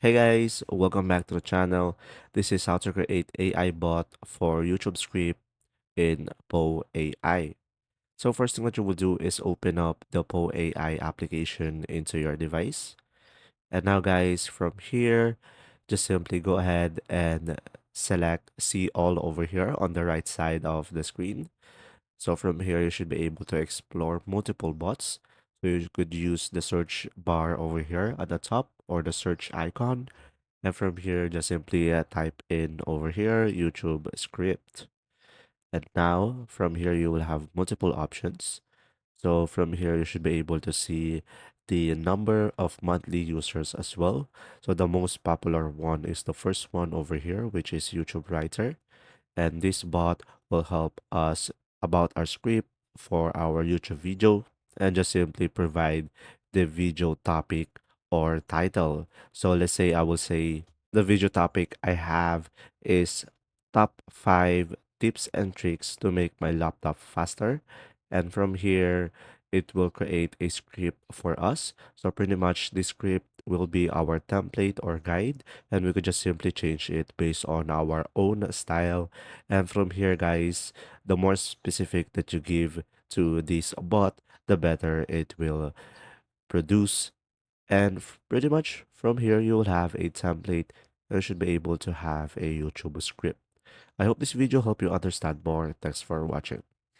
Hey guys, welcome back to the channel. This is how to create AI bot for YouTube script in Poe AI. So first thing what you will do is open up the Poe AI application into your device. And now guys, from here, just simply go ahead and select see all over here on the right side of the screen. So from here, you should be able to explore multiple bots. So you could use the search bar over here at the top or the search icon. And from here, just simply type in over here, YouTube script. And now from here, you will have multiple options. So from here, you should be able to see the number of monthly users as well. So the most popular one is the first one over here, which is YouTube Writer. And this bot will help us about our script for our YouTube video and just simply provide the video topic or title. So let's say I will say the video topic I have is top 5 tips and tricks to make my laptop faster. And from here, it will create a script for us. So pretty much the script will be our template or guide, and we could just simply change it based on our own style. And from here, guys, the more specific that you give to this bot, the better it will produce. And pretty much from here, you will have a template and you should be able to have a YouTube script. I hope this video helped you understand more. Thanks for watching.